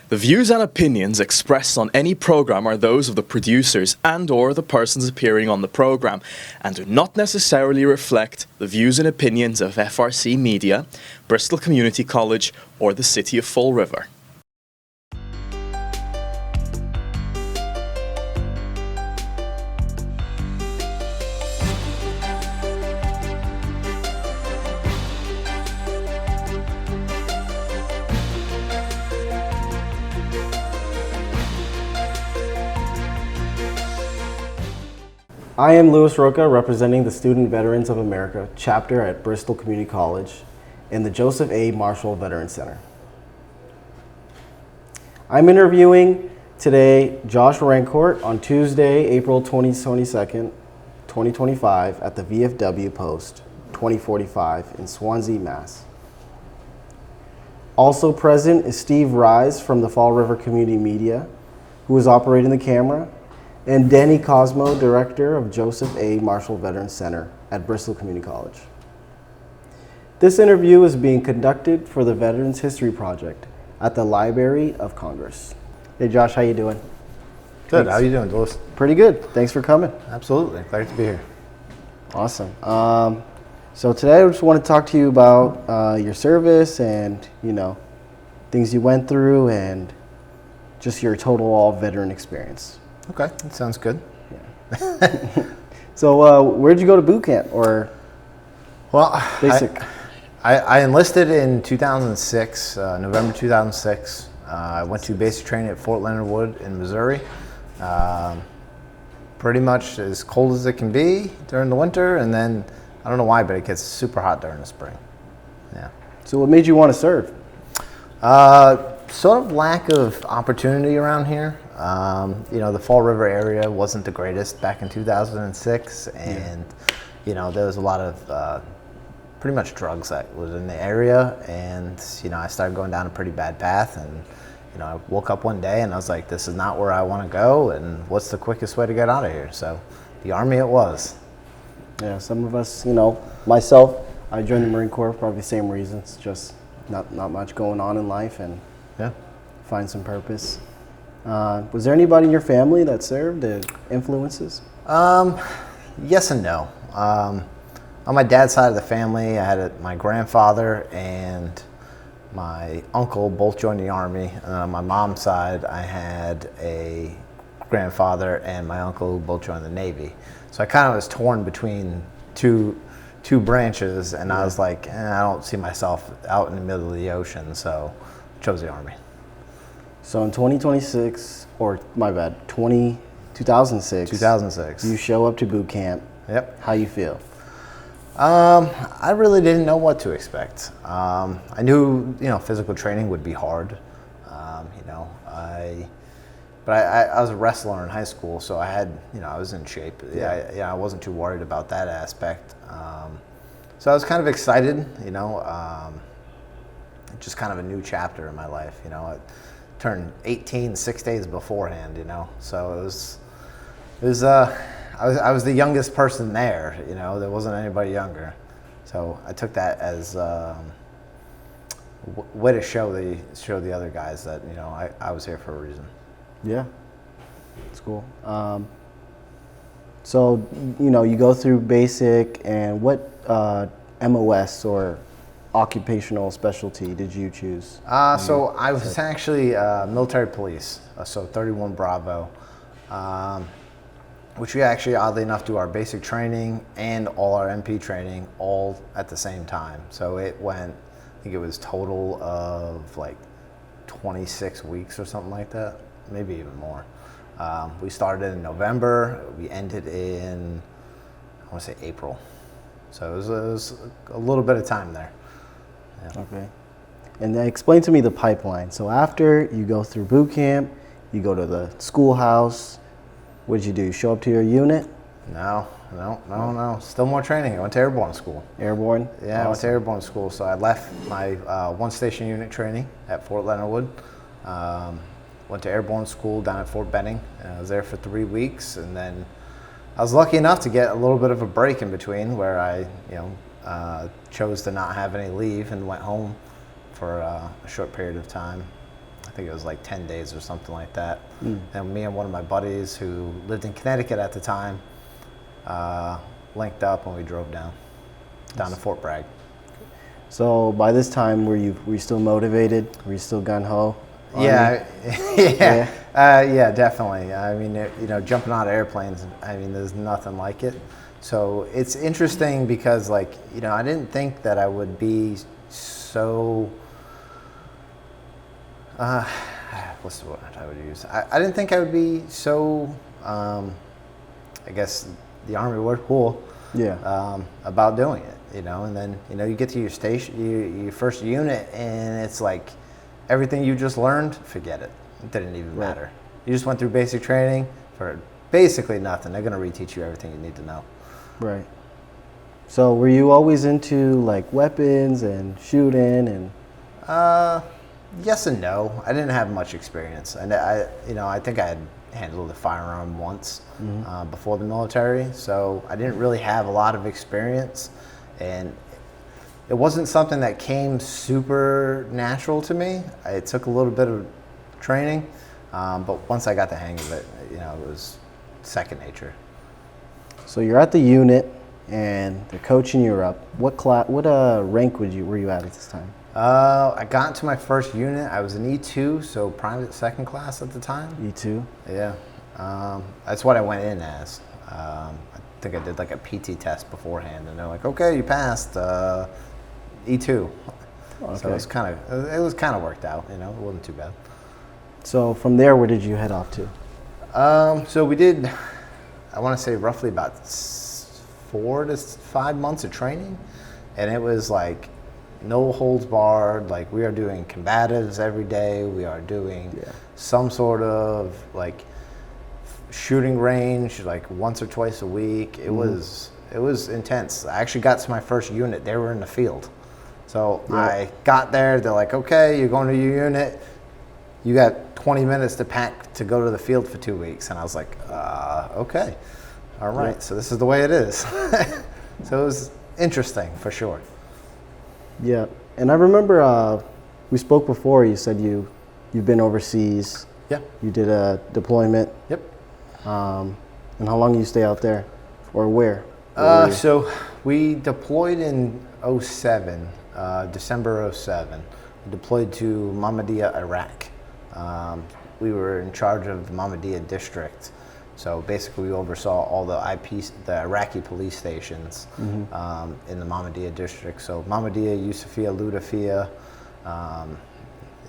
The views and opinions expressed on any program are those of the producers and/or the persons appearing on the program and do not necessarily reflect the views and opinions of FRC Media, Bristol Community College, or the City of Fall River. I am Louis Roca, representing the Student Veterans of America chapter at Bristol Community College in the Joseph A. Marshall Veterans Center. I'm interviewing today Josh Rancourt on Tuesday, April 22nd, 2025 at the VFW Post 2045 in Swansea, Mass. Also present is Steve Rise from the Fall River Community Media, who is operating the camera, and Danny Cosmo, Director of Joseph A. Marshall Veterans Center at Bristol Community College. This interview is being conducted for the Veterans History Project at the Library of Congress. Hey Josh, how you doing? Good, Thanks. how you doing, Louis? Pretty good, thanks for coming. Absolutely, glad to be here. Awesome. So today I just want to talk to you about your service and, things you went through and just your total all veteran experience. Okay, that sounds good. Yeah. So where'd you go to boot camp or basic? I enlisted in 2006, November 2006. I went to basic training at Fort Leonard Wood in Missouri. Pretty much as cold as it can be during the winter, and then I don't know why, but it gets super hot during the spring. Yeah. So what made you want to serve? Sort of lack of opportunity around here. The Fall River area wasn't the greatest back in 2006, and there was a lot of pretty much drugs that was in the area, and I started going down a pretty bad path, and I woke up one day and I was like, this is not where I want to go, and what's the quickest way to get out of here? So the Army it was. Yeah, some of us, myself, I joined the Marine Corps for probably the same reasons, just not much going on in life and find some purpose. Was there anybody in your family that served, influences? Yes and no. On my dad's side of the family, I had my grandfather and my uncle both joined the Army. And on my mom's side, I had a grandfather and my uncle who both joined the Navy. So I kind of was torn between two branches, and I was like, I don't see myself out in the middle of the ocean, so I chose the Army. So in 2006, or my bad, 2006, you show up to boot camp. Yep. How you feel? I really didn't know what to expect. I knew, physical training would be hard. But I was a wrestler in high school, so I had, I was in shape. I wasn't too worried about that aspect. So I was kind of excited, just kind of a new chapter in my life. I turned 18 6 days beforehand, so I was the youngest person there, there wasn't anybody younger. So I took that as way to show the other guys that, I was here for a reason. Yeah, it's cool. So, you go through basic, and what MOS or occupational specialty did you choose? So I was actually military police, so 31 Bravo, which we actually, oddly enough, do our basic training and all our MP training all at the same time. So it went, I think it was total of like 26 weeks or something like that, maybe even more. We started in November, we ended in, I want to say April. So it was a little bit of time there. Yeah. Okay. And then explain to me the pipeline. So after you go through boot camp, you go to the schoolhouse. What did you do? You show up to your unit? No. Still more training. I went to airborne school. Airborne? Yeah, awesome. I went to airborne school. So I left my one station unit training at Fort Leonard Wood. Went to airborne school down at Fort Benning. I was there for 3 weeks, and then I was lucky enough to get a little bit of a break in between where I, chose to not have any leave and went home for a short period of time. I think it was like 10 days or something like that. And me and one of my buddies who lived in Connecticut at the time linked up and we drove down to Fort Bragg. So by this time, were you still motivated? Were you still gung ho? Yeah, definitely. I mean, jumping out of airplanes, I mean, there's nothing like it. So it's interesting because, like, I didn't think that I would be so, what's the word I would use? I didn't think I would be so, I guess the Army word, cool, about doing it, and then, you get to your station, your first unit, and it's like, everything you just learned, forget it. It didn't even matter. You just went through basic training for basically nothing. They're going to reteach you everything you need to know. Right. So were you always into like weapons and shooting and? Yes and no. I didn't have much experience, and I think I had handled a firearm once before the military, so I didn't really have a lot of experience, and it wasn't something that came super natural to me. It took a little bit of training, but once I got the hang of it, it was second nature. So you're at the unit, and they're coaching you up. What rank were you at this time? I got into my first unit. I was an E2, so private second class at the time. E2? Yeah. That's what I went in as. I think I did like a PT test beforehand, and they're like, "Okay, you passed E2." Okay. So it was kind of worked out. It wasn't too bad. So from there, where did you head off to? So we did, I want to say roughly about 4 to 5 months of training, and it was like no holds barred. Like, we are doing combatives every day. We are doing some sort of like shooting range like once or twice a week. It was intense. I actually got to my first unit. They were in the field. So I got there. They're like, "Okay, you're going to your unit. You got 20 minutes to pack to go to the field for 2 weeks." And I was like, "Okay, all right. Yeah. So this is the way it is." So it was interesting for sure. Yeah, and I remember we spoke before. You said you've been overseas. Yeah. You did a deployment. Yep. And how long you stay out there, or where? So we deployed in 07, December 07. We deployed to Mahmoudiyah, Iraq. We were in charge of the Mahmoudiyah district. So basically we oversaw all the Iraqi police stations in the Mahmoudiyah district. So Mahmoudiyah, Yusufiyah, Ludafiyah,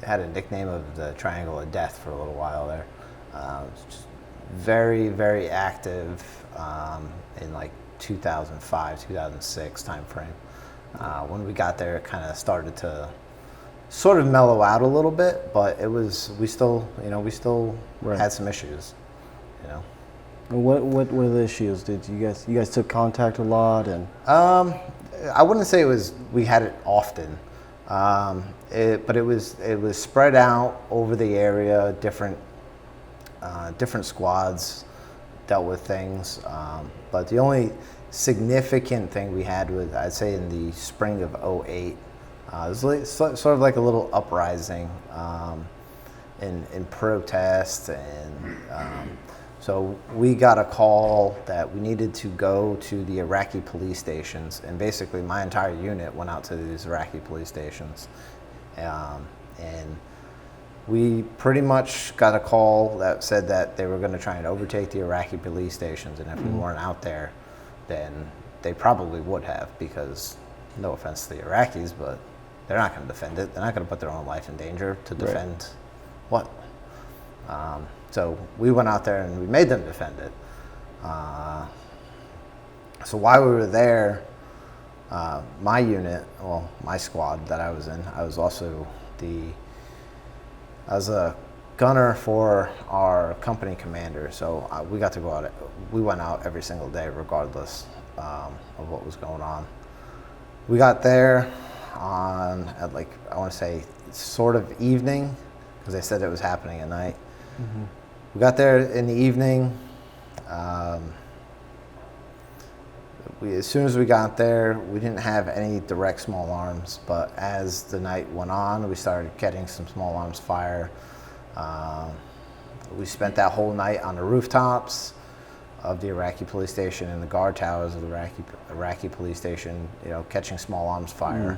had a nickname of the Triangle of Death for a little while there. Just very, very active in like 2005, 2006 time frame. When we got there, it kind of started to sort of mellow out a little bit, but we still had some issues, And what were the issues? Did you guys took contact a lot and? I wouldn't say we had it often, but it was spread out over the area. Different squads dealt with things, but the only significant thing we had was, I'd say, in the spring of 08. It was sort of like a little uprising in protest, and so we got a call that we needed to go to the Iraqi police stations, and basically my entire unit went out to these Iraqi police stations, and we pretty much got a call that said that they were going to try and overtake the Iraqi police stations, and if we weren't out there, then they probably would have, because, no offense to the Iraqis, but they're not going to defend it. They're not going to put their own life in danger to defend what? So we went out there and we made them defend it. So while we were there, my unit, well, my squad that I was in, I was a gunner for our company commander. So we got to go out. We went out every single day, regardless of what was going on. We got there at like, I want to say sort of evening, because they said it was happening at night. We got there in the evening. As soon as we got there, we didn't have any direct small arms, but as the night went on, we started getting some small arms fire. We spent that whole night on the rooftops of the Iraqi police station and the guard towers of the Iraqi police station, catching small arms fire.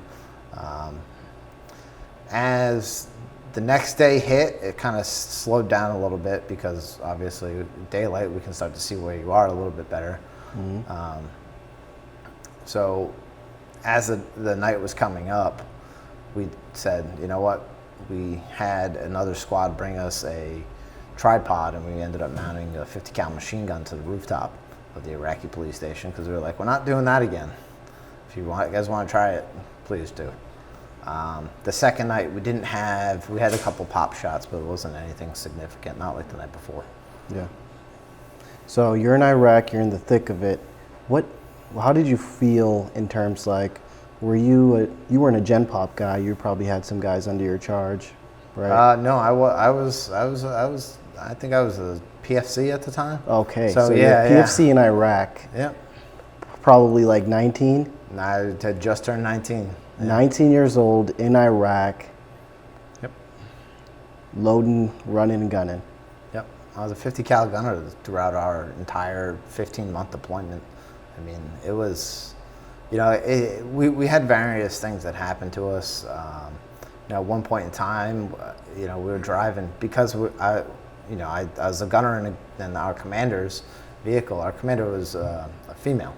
As the next day hit, it kind of slowed down a little bit because obviously with daylight we can start to see where you are a little bit better. So as the night was coming up, we said, you know what, we had another squad bring us a tripod, and we ended up mounting a 50 cal machine gun to the rooftop of the Iraqi police station because we were like, we're not doing that again. If you guys want to try it, please do. The second night we had a couple pop shots, but it wasn't anything significant, not like the night before. Yeah. So you're in Iraq, you're in the thick of it. How did you feel in terms like, you weren't a Gen Pop guy, you probably had some guys under your charge, right? No, I think I was a PFC at the time. Okay, so yeah, PFC in Iraq. Yeah. Probably like 19? No, I had just turned 19. Yeah. 19 years old in Iraq. Yep. Loading, running, and gunning. Yep. I was a 50 cal gunner throughout our entire 15-month deployment. I mean, it was, we had various things that happened to us. At one point in time, we were driving because I was a gunner in our commander's vehicle. Our commander was a female,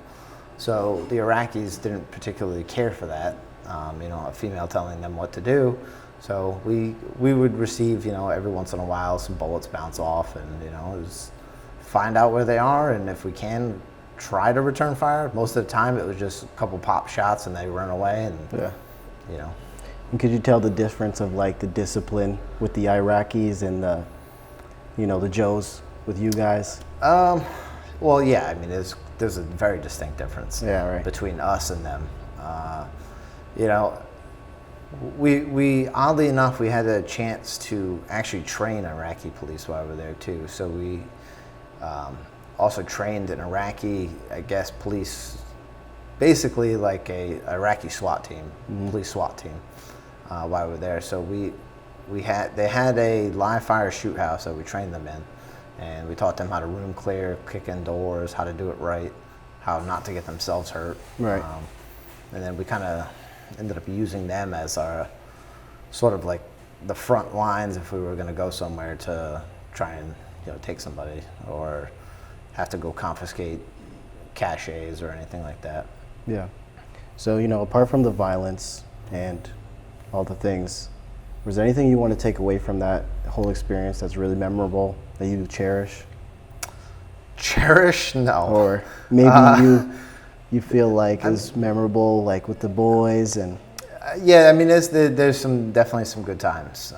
so the Iraqis didn't particularly care for that. A female telling them what to do. So we would receive, every once in a while, some bullets bounce off, and find out where they are, and if we can, try to return fire. Most of the time, it was just a couple pop shots, and they run away, and And could you tell the difference of like the discipline with the Iraqis and the Joes with you guys? Well, yeah. I mean, there's a very distinct difference between us and them. We oddly enough, we had a chance to actually train Iraqi police while we were there too. So we also trained an Iraqi, police, basically like a Iraqi SWAT team, police SWAT team, while we were there. So they had a live fire shoot house that we trained them in, and we taught them how to room clear, kick in doors, how to do it right, how not to get themselves hurt. Right. And then we kind of ended up using them as our sort of like the front lines if we were going to go somewhere to try and take somebody or have to go confiscate caches or anything like that. Yeah. So apart from the violence and all the things, was there anything you want to take away from that whole experience that's really memorable that you cherish? Cherish? No. Or maybe you feel like is memorable, like with the boys and. Yeah, I mean, there's definitely some good times.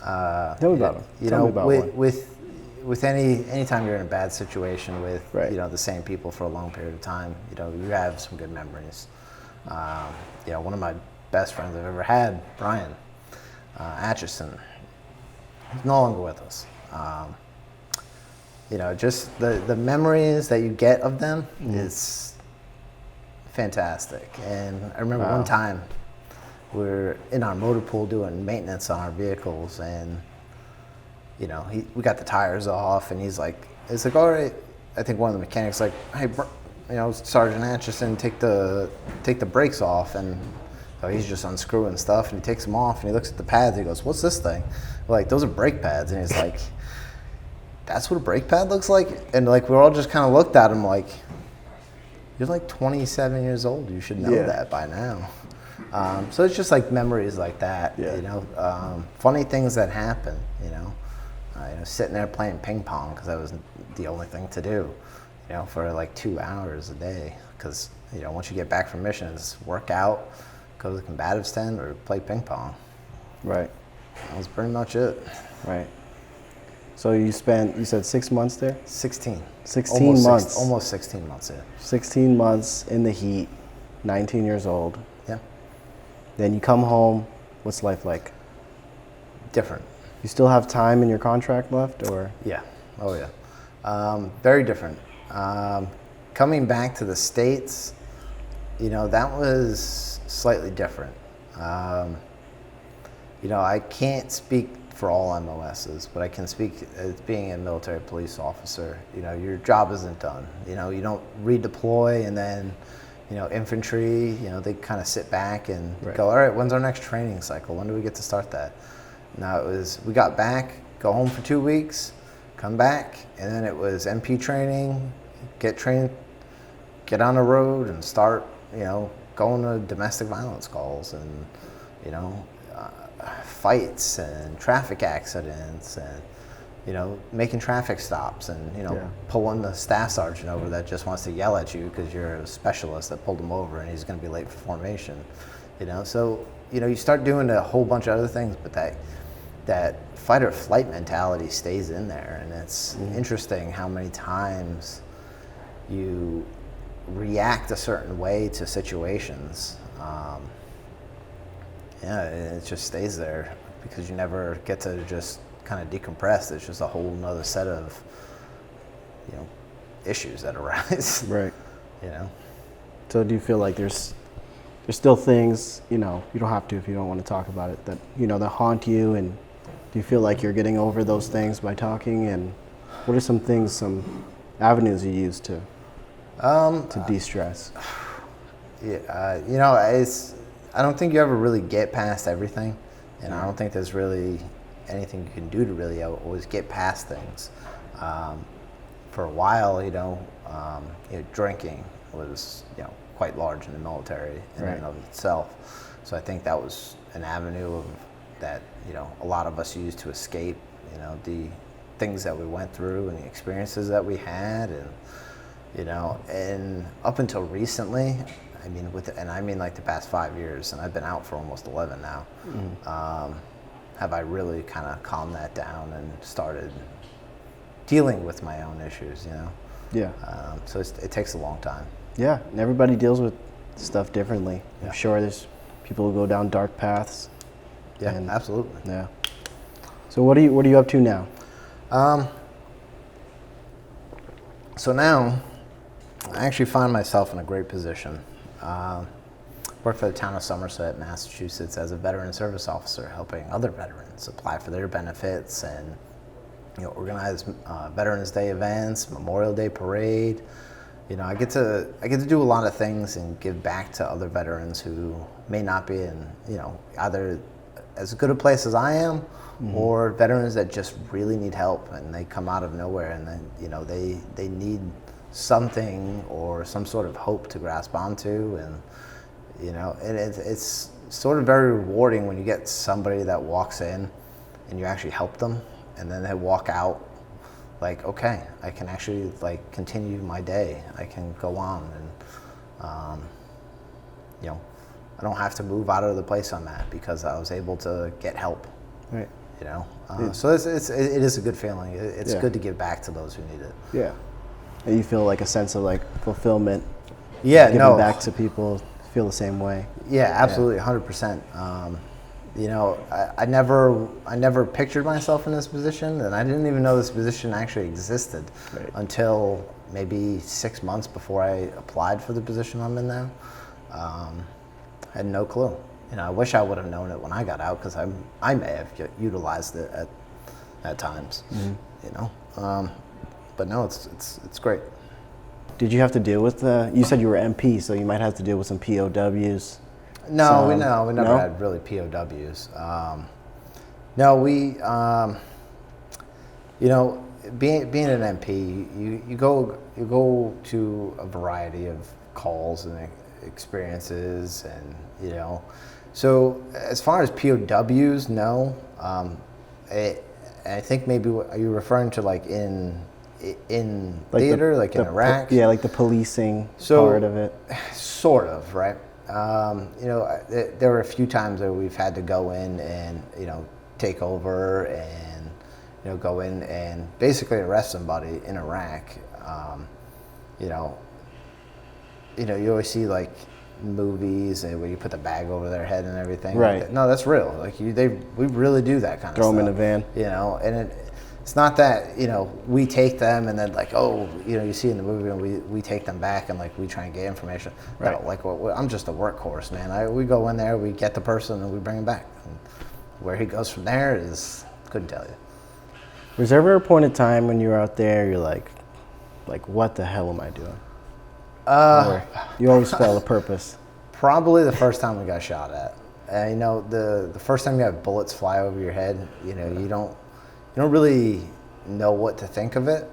Tell me about them. Tell me about one. With anytime you're in a bad situation with right. The same people for a long period of time, you have some good memories. One of my best friends I've ever had, Brian Atchison, he's no longer with us. Just the memories that you get of them is fantastic. And I remember one time we were in our motor pool doing maintenance on our vehicles, and we got the tires off, and it's like, all right. I think one of the mechanics like, hey, Sergeant Atchison, take the brakes off, and so he's just unscrewing stuff, and he takes them off, and he looks at the pads. He goes, "What's this thing?" We're like, "Those are brake pads," and he's like, "That's what a brake pad looks like?" And like we all just kind of looked at him like, "You're like 27 years old. You should know that by now." So it's just like memories like that, funny things that happen, sitting there playing ping pong because that was the only thing to do, for like 2 hours a day. Because, once you get back from missions, work out, go to the combatives tent, or play ping pong. Right. That was pretty much it. Right. So you said 6 months there? 16. 16 months. Almost 16 months, yeah. 16 months in the heat, 19 years old. Yeah. Then you come home. What's life like? Different. You still have time in your contract left, or? Yeah. Oh, yeah. Very different. Coming back to the States, that was slightly different. I can't speak for all MOSs, but I can speak as being a military police officer. You know, your job isn't done. You know, you don't redeploy and then, you know, infantry, you know, they kind of sit back and go, all right, when's our next training cycle? When do we get to start that? Now it was, we got back, go home for 2 weeks, come back, and then it was MP training, get trained, get on the road and start, you know, going to domestic violence calls and, you know, fights and traffic accidents and, you know, making traffic stops and, you know, pulling the staff sergeant over that just wants to yell at you because you're a specialist that pulled him over and he's going to be late for formation, you know. So, you know, you start doing a whole bunch of other things, but that fight or flight mentality stays in there. And it's interesting how many times you react a certain way to situations. It just stays there because you never get to just kind of decompress. It's just a whole nother set of, you know, issues that arise. Right. You know. So do you feel like there's still things, you know, you don't have to if you don't want to talk about it, that, you know, that haunt you, and do you feel like you're getting over those things by talking? And what are some things, some avenues you use to de-stress? Yeah, you know, I don't think you ever really get past everything, and I don't think there's really anything you can do to really always get past things. For a while, you know, drinking was, you know, quite large in the military in and of itself. So I think that was an avenue that, you know, a lot of us used to escape, you know, the things that we went through and the experiences that we had, and, you know, and up until recently, I mean, I mean like the past 5 years, and I've been out for almost 11 now, have I really kind of calmed that down and started dealing with my own issues, you know? Yeah. So it takes a long time. Yeah, and everybody deals with stuff differently. I'm sure there's people who go down dark paths. Yeah, absolutely. Yeah. So what are you up to now? So now, I actually find myself in a great position. Work for the town of Somerset, Massachusetts, as a veteran service officer, helping other veterans apply for their benefits and, you know, organize Veterans Day events, Memorial Day parade. You know, I get to do a lot of things and give back to other veterans who may not be in, you know, either as good a place as I am, or veterans that just really need help and they come out of nowhere and then, you know, they need something or some sort of hope to grasp onto, and, you know, and it's sort of very rewarding when you get somebody that walks in and you actually help them, and then they walk out like, okay, I can actually like continue my day. I can go on, and you know, I don't have to move out of the place I'm at because I was able to get help. Right. You know, so it is a good feeling. It's good to give back to those who need it. Yeah. And you feel like a sense of like fulfillment. Yeah. Giving back to people feel the same way. Yeah, absolutely, 100%. You know, I never pictured myself in this position, and I didn't even know this position actually existed until maybe 6 months before I applied for the position I'm in now. I had no clue. You know, I wish I would have known it when I got out, because I may have utilized it at times. You know, but no, it's great. Did you have to deal with you said you were MP, so you might have to deal with some POWs? No, we never had really POWs. No, we, you know, being an MP, you go to a variety of calls and experiences, and, you know, so as far as POWs, no. I think maybe are you referring to like in like theater, like in Iraq? Yeah, like the policing part of it. Sort of, right? You know, there were a few times where we've had to go in and, you know, take over and, you know, go in and basically arrest somebody in Iraq. You know, you always see like movies where you put the bag over their head and everything. Right. No, that's real. Like we really do that kind of stuff. Throw them in a van. You know, and it's not that, you know, we take them and then like, oh, you know, you see in the movie and we take them back and like we try and get information. Right. No, like I'm just a workhorse, man. We go in there, we get the person and we bring him back. And where he goes from there is couldn't tell you. Was there ever a point in time when you were out there, you're like, what the hell am I doing? Or you always felt a purpose? Probably the first time we got shot at. You know, the first time you have bullets fly over your head, you know, you don't really know what to think of it.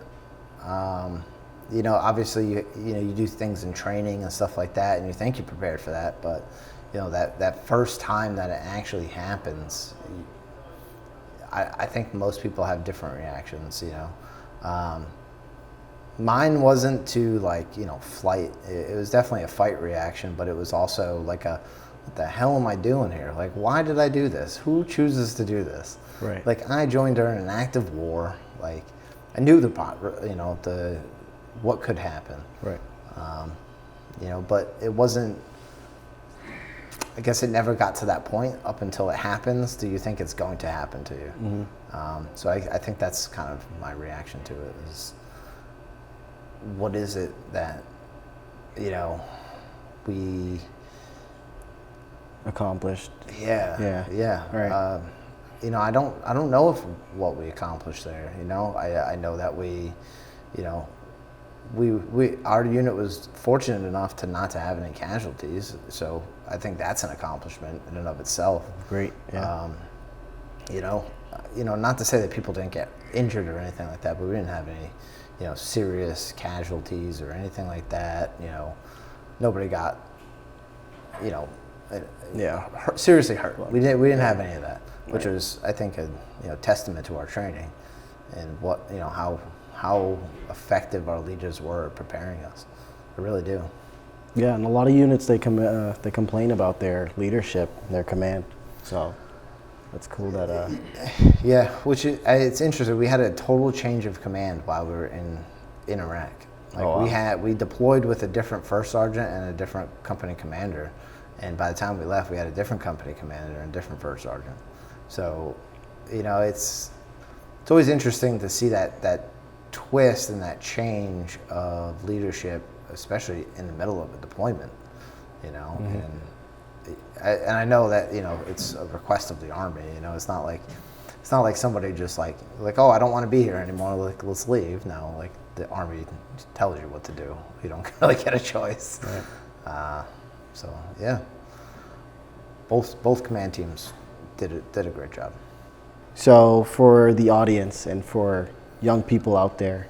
You know, obviously, you do things in training and stuff like that, and you think you're prepared for that, but you know, that first time that it actually happens, I think most people have different reactions. You know, mine wasn't to flight. It was definitely a fight reaction, but it was also like what the hell am I doing here? Like, why did I do this? Who chooses to do this? Right. Like, I joined during an active war. Like, I knew what could happen. Right. You know, but it wasn't. I guess it never got to that point up until it happens. Do you think it's going to happen to you? Mm-hmm. So I think that's kind of my reaction to it is, what is it that, you know, we accomplished? Yeah. Right. You know, I don't know if what we accomplished there. You know, I know that we our unit was fortunate enough to not to have any casualties, so I think that's an accomplishment in and of itself. Great. Yeah. You know, not to say that people didn't get injured or anything like that, but we didn't have any, you know, serious casualties or anything like that. You know, nobody got, you know, seriously hurt. We didn't have any of that, which was, I think, a testament to our training and what, you know, how effective our leaders were at preparing us. I really do. Yeah, and a lot of units they complain about their leadership, their command. So that's cool that. Yeah, which it's interesting. We had a total change of command while we were in Iraq. Like, we deployed with a different first sergeant and a different company commander, and by the time we left, we had a different company commander and a different first sergeant. So, you know, it's always interesting to see that twist and that change of leadership, especially in the middle of a deployment, you know. Mm-hmm. And I know that, you know, it's a request of the Army. You know, it's not like somebody just like oh, I don't want to be here anymore, like, let's leave. No, like, the Army tells you what to do. You don't really get a choice. Right. So yeah, both command teams did a great job. So for the audience and for young people out there,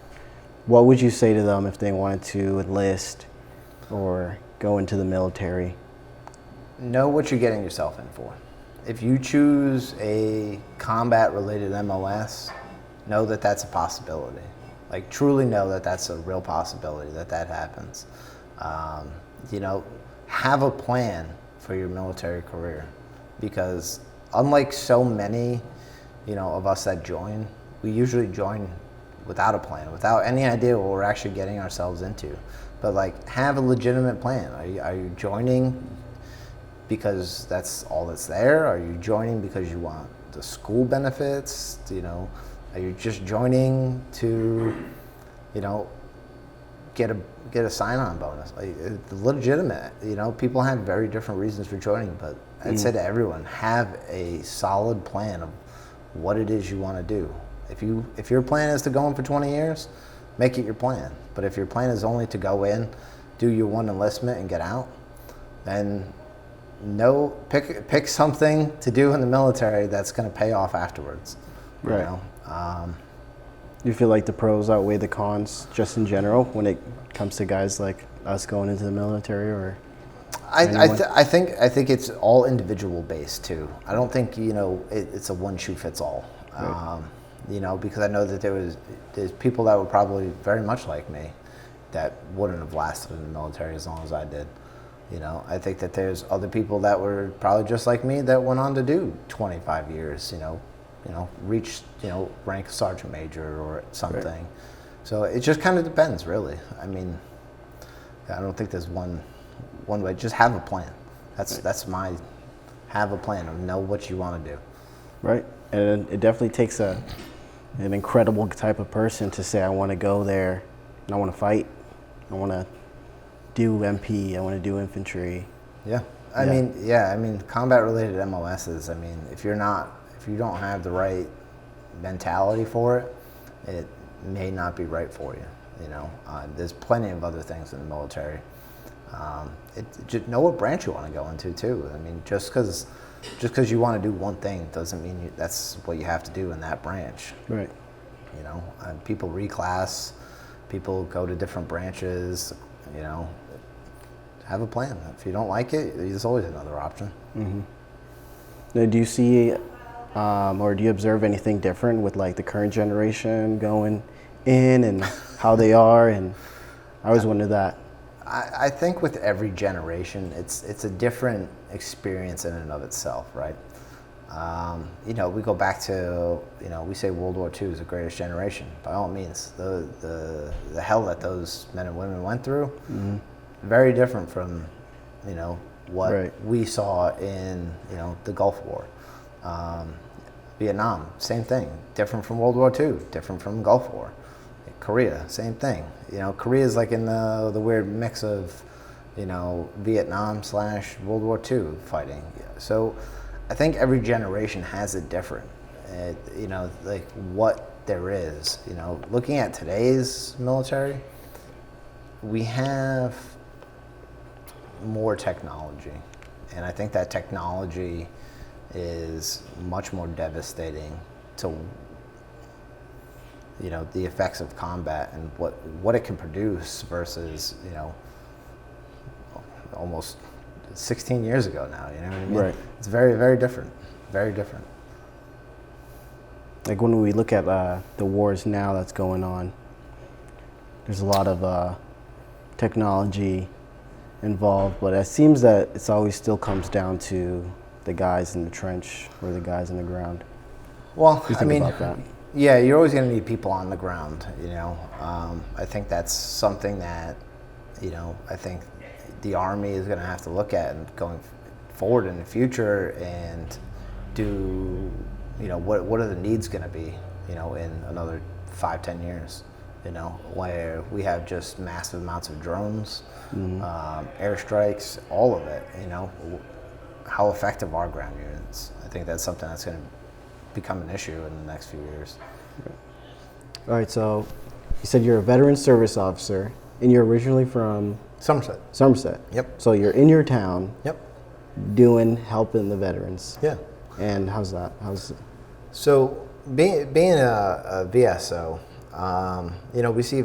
what would you say to them if they wanted to enlist or go into the military? Know what you're getting yourself in for. If you choose a combat-related MOS, know that that's a possibility. Like, truly know that that's a real possibility that happens. You know, have a plan for your military career, because unlike so many, you know, of us that join, we usually join without a plan, without any idea what we're actually getting ourselves into. But, like, have a legitimate plan. Are you joining because that's all that's there? Are you joining because you want the school benefits? You know, are you just joining to, you know, get a sign-on bonus? Like, it's legitimate. You know, people have very different reasons for joining, but I'd say to everyone, have a solid plan of what it is you want to do. If your plan is to go in for 20 years, make it your plan. But if your plan is only to go in, do your one enlistment and get out, then pick something to do in the military that's going to pay off afterwards. Right. You know? You feel like the pros outweigh the cons just in general when it comes to guys like us going into the military, or? I think it's all individual based too. I don't think, you know, it's a one shoe fits all. Right. You know, because I know that there's people that were probably very much like me that wouldn't have lasted in the military as long as I did. You know, I think that there's other people that were probably just like me that went on to do 25 years. You know, reached, you know, rank sergeant major or something. Right. So it just kind of depends, really. I mean, I don't think there's one way. Just have a plan. That's my have a plan and know what you want to do. Right, and it definitely takes an incredible type of person to say, I want to go there and I want to fight. I want to do MP. I want to do infantry. Yeah. I mean, combat-related MOSs. I mean, if you don't have the right, mentality for it, it may not be right for you. You know, there's plenty of other things in the military. Just know what branch you want to go into too. I mean, just because you want to do one thing doesn't mean that's what you have to do in that branch. Right. You know, people reclass, people go to different branches. You know, have a plan. If you don't like it, there's always another option. Mm-hmm. Now, do you see or do you observe anything different with like the current generation going in and how they are? And I always wonder that. I think with every generation, it's a different experience in and of itself, right? You know, we go back to, you know, we say World War II is the greatest generation. By all means, the hell that those men and women went through, mm-hmm. very different from, you know, what right. we saw in, you know, the Gulf War. Vietnam, same thing. Different from World War II, different from Gulf War. Korea, same thing. You know, Korea is like in the weird mix of, you know, Vietnam / World War II fighting. So I think every generation has it different. You know, like what there is. You know, looking at today's military, we have more technology. And I think that technology is much more devastating to, you know, the effects of combat and what it can produce versus, you know, almost 16 years ago now, you know what I mean? Right. It's very, very different, very different. Like when we look at the wars now that's going on, there's a lot of technology involved, but it seems that it's always still comes down to the guys in the trench or the guys in the ground. Well, I mean, about that? Yeah, you're always going to need people on the ground, you know. I think that's something that, you know, I think the Army is going to have to look at and going forward in the future and do, you know, what are the needs going to be, you know, in another 5-10 years, you know, where we have just massive amounts of drones, mm-hmm. Airstrikes, all of it, you know. How effective are ground units? I think that's something that's going to become an issue in the next few years. All right, so you said you're a veteran service officer, and you're originally from? Somerset. Somerset. Yep. So you're in your town. Yep. Helping the veterans. Yeah. And how's that? So being a VSO, you know, we see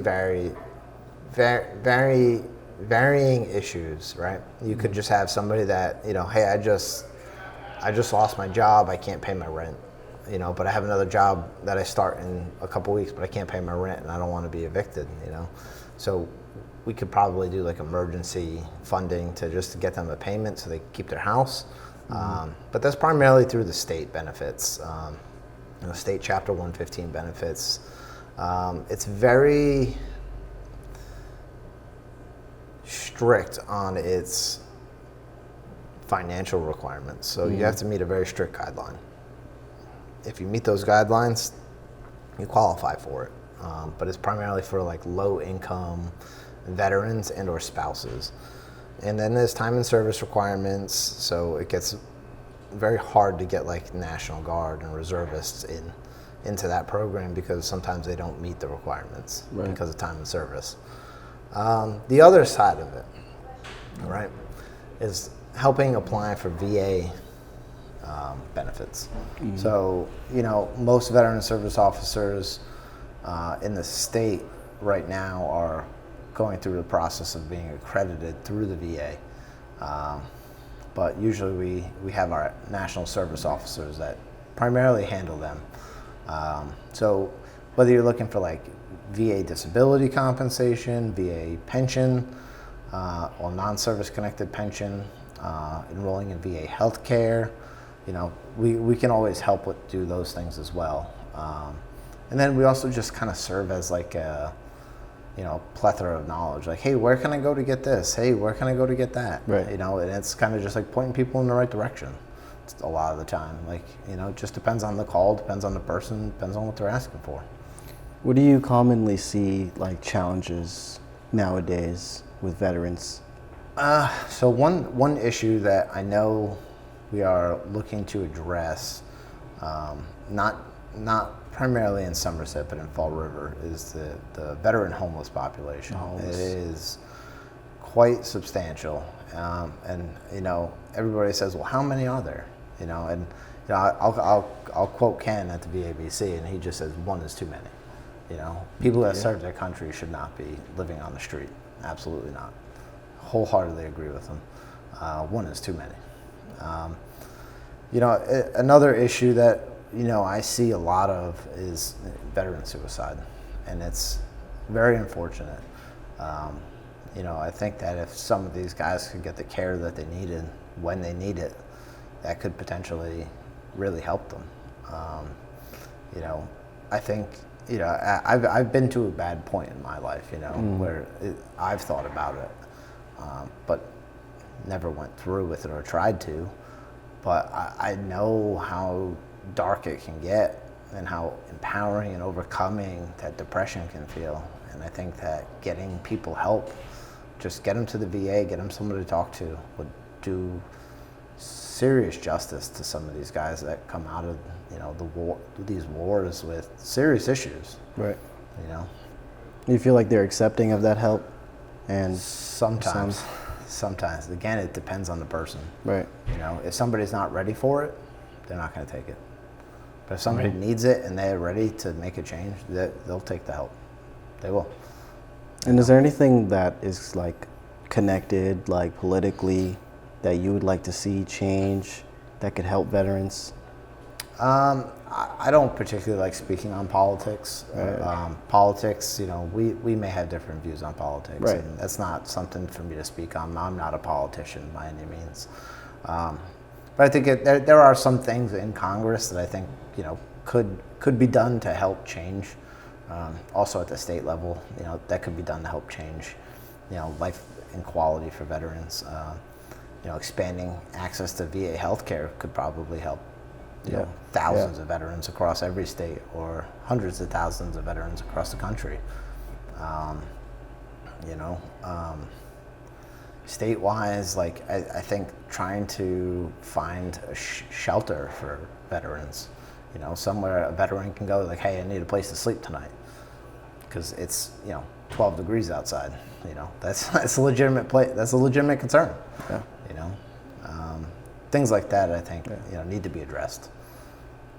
varying issues, right? You could just have somebody that, you know, hey, I just lost my job, I can't pay my rent, you know, but I have another job that I start in a couple weeks, but I can't pay my rent and I don't want to be evicted, you know. So we could probably do like emergency funding to just get them a payment so they keep their house. Mm-hmm. But that's primarily through the state benefits, you know, state chapter 115 benefits. It's very strict on its financial requirements. So you have to meet a very strict guideline. If you meet those guidelines, you qualify for it. But it's primarily for like low income veterans and or spouses. And then there's time and service requirements. So it gets very hard to get like National Guard and reservists into that program because sometimes they don't meet the requirements because of time and service. The other side of it, right, is helping apply for VA benefits. Mm-hmm. So, you know, most veteran service officers in the state right now are going through the process of being accredited through the VA. But usually we have our national service officers that primarily handle them. So whether you're looking for like VA disability compensation, VA pension, or non-service connected pension, enrolling in VA healthcare, you know, we can always help do those things as well. And then we also just kind of serve as like a, you know, plethora of knowledge. Like, hey, where can I go to get this? Hey, where can I go to get that? Right. You know, and it's kind of just like pointing people in the right direction a lot of the time. Like, you know, it just depends on the call, depends on the person, depends on what they're asking for. What do you commonly see like challenges nowadays with veterans? So one issue that I know we are looking to address, not primarily in Somerset, but in Fall River, is the veteran homeless population. It is quite substantial, and everybody says, well, how many are there? And I'll quote Ken at the VABC, and he just says one is too many. People that serve their country should not be living on the street. Absolutely not. Wholeheartedly agree with him. One is too many. Another issue that I see a lot of is veteran suicide, and it's very unfortunate. I think that if some of these guys could get the care that they needed when they need it, that could potentially really help them. I think I've been to a bad point in my life, where I've thought about it, but never went through with it or tried to. But I know how dark it can get and how empowering and overcoming that depression can feel. And I think that getting people help, just get them to the VA, get them someone to talk to, would do serious justice to some of these guys that come out of these wars with serious issues. Right. You feel like they're accepting of that help? And sometimes again, it depends on the person. Right. If somebody's not ready for it, they're not going to take it. But if somebody needs it and they're ready to make a change, they'll take the help. They will. And is there anything that is like connected, like politically, that you would like to see change that could help veterans? I don't particularly like speaking on politics. Right. Politics, we may have different views on politics, right. And that's not something for me to speak on. I'm not a politician by any means. But I think there are some things in Congress that I think could be done to help change. Also at the state level, that could be done to help change, life and quality for veterans. Expanding access to VA healthcare could probably help. Thousands of veterans across every state, or hundreds of thousands of veterans across the country. State-wise, I think trying to find a shelter for veterans, somewhere a veteran can go, like, hey, I need a place to sleep tonight, because it's 12 degrees outside. That's a legitimate that's a legitimate concern. Yeah. Things like that, I think, need to be addressed.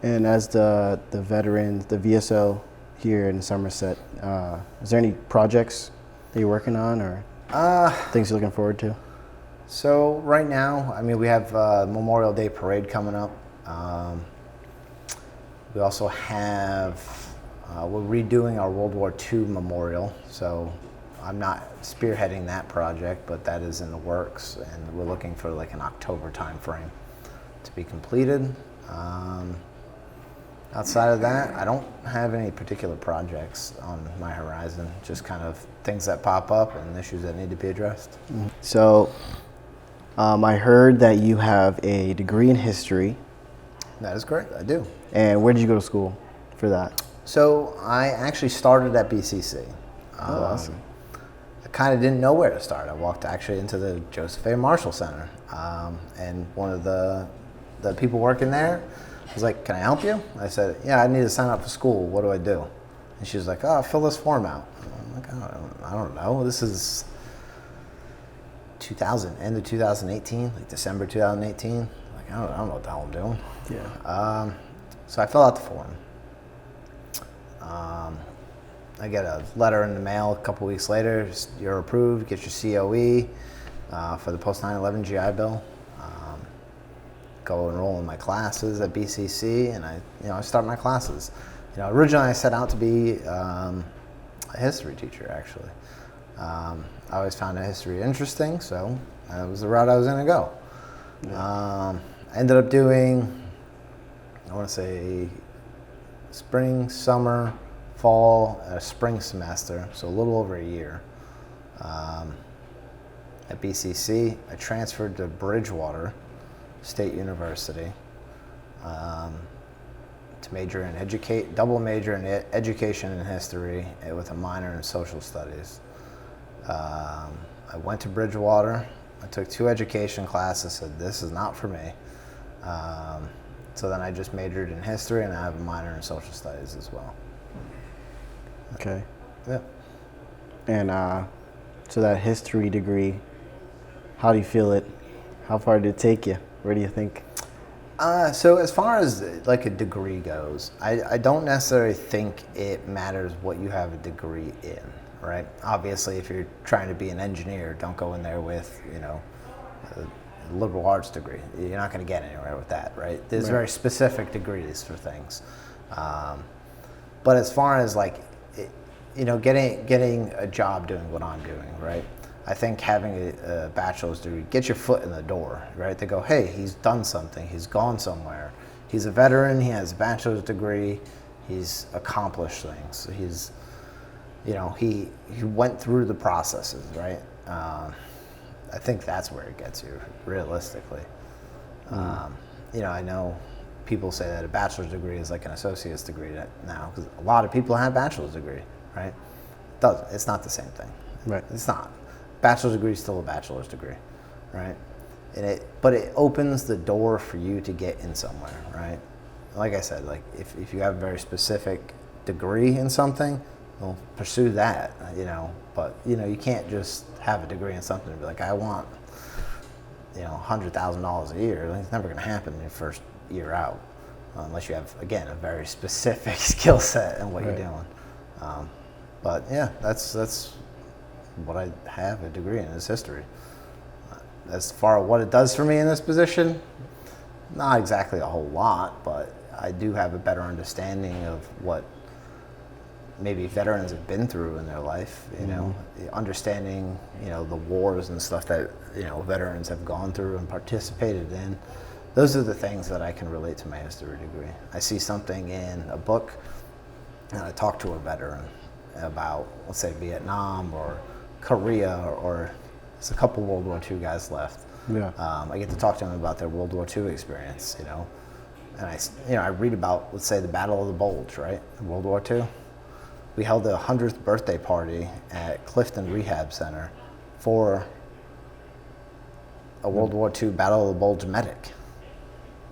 And as the veterans, the VSO here in Somerset, is there any projects that you're working on, or things you're looking forward to? So right now, we have Memorial Day Parade coming up. We also have, we're redoing our World War II memorial. So I'm not spearheading that project, but that is in the works, and we're looking for like an October time frame to be completed. Outside of that, I don't have any particular projects on my horizon, just kind of things that pop up and issues that need to be addressed. So I heard that you have a degree in history. That is correct, I do. And where did you go to school for that? So I actually started at BCC. Awesome. I kind of didn't know where to start. I walked actually into the Joseph A. Marshall Center, and one of the people working there was like, "Can I help you?" I said, "Yeah, I need to sign up for school. What do I do?" And she was like, "Oh, fill this form out." I'm like, I don't know. This is end of 2018, like December 2018. Like, I don't know what the hell I'm doing. Yeah. So I fill out the form. I get a letter in the mail a couple weeks later. You're approved. Get your COE for the post 9/11 GI Bill. Go enroll in my classes at BCC, and I start my classes. Originally I set out to be a history teacher. Actually, I always found history interesting, so that was the route I was going to go. Yeah. I ended up doing, I want to say, spring, summer, fall, a spring semester, so a little over a year. At BCC, I transferred to Bridgewater State University to major in double major in education and history with a minor in social studies. I went to Bridgewater. I took 2 education classes. Said this is not for me. So then I just majored in history, and I have a minor in social studies as well. Okay. Yeah. And so that history degree, how do you feel it? How far did it take you? Where do you think? So as far as like a degree goes, I don't necessarily think it matters what you have a degree in, right? Obviously, if you're trying to be an engineer, don't go in there with, a liberal arts degree. You're not going to get anywhere with that, right? There's Right. very specific degrees for things. But as far as like, getting a job doing what I'm doing, right? I think having a bachelor's degree gets your foot in the door, right? They go, hey, he's done something, he's gone somewhere. He's a veteran, he has a bachelor's degree, he's accomplished things. He's, he went through the processes, right? I think that's where it gets you, realistically. I know people say that a bachelor's degree is like an associate's degree now, because a lot of people have a bachelor's degree, right? It's not the same thing. Right. It's not. Bachelor's degree is still a bachelor's degree, right? But it opens the door for you to get in somewhere, right? Like I said, like if you have a very specific degree in something, well, pursue that, But you can't just have a degree in something and be like, I want, $100,000 a year. It's never going to happen in your first year out, unless you have, again, a very specific skill set in what Right. you're doing. But yeah, that's what I have a degree in, is history. As far as what it does for me in this position, not exactly a whole lot, but I do have a better understanding of what maybe veterans have been through in their life, understanding, the wars and stuff that, veterans have gone through and participated in. Those are the things that I can relate to my history degree. I see something in a book and I talk to a veteran about, let's say, Vietnam or Korea, or there's a couple World War II guys left. Yeah. I get to talk to them about their World War II experience, and I read about, let's say, the Battle of the Bulge, right, in World War II. We held the 100th birthday party at Clifton Rehab Center for a World War II Battle of the Bulge medic.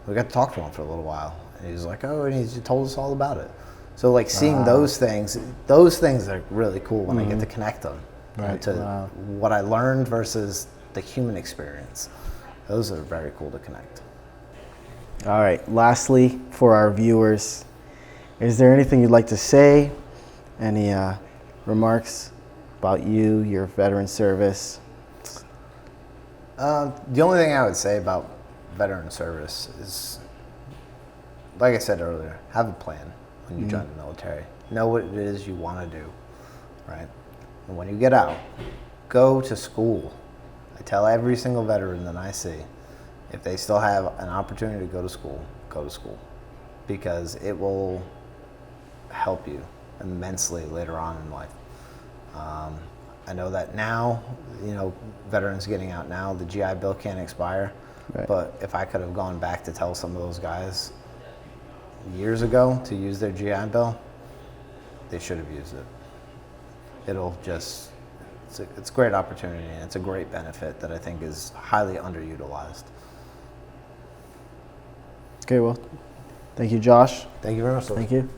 We got to talk to him for a little while, and he was like, and he told us all about it. So like seeing those things are really cool when I get to connect them to what I learned versus the human experience. Those are very cool to connect. All right. Lastly, for our viewers, is there anything you'd like to say? Any remarks about you, your veteran service? The only thing I would say about veteran service is, like I said earlier, have a plan when you join the military. Know what it is you want to do, right? And when you get out, go to school. I tell every single veteran that I see, if they still have an opportunity to go to school, because it will help you immensely later on in life. I know that now, veterans getting out now, the GI Bill can't expire. Right. But if I could have gone back to tell some of those guys years ago to use their GI Bill, they should have used it. It's a great opportunity, and it's a great benefit that I think is highly underutilized. Okay, well, thank you, Josh. Thank you very much. Thank you.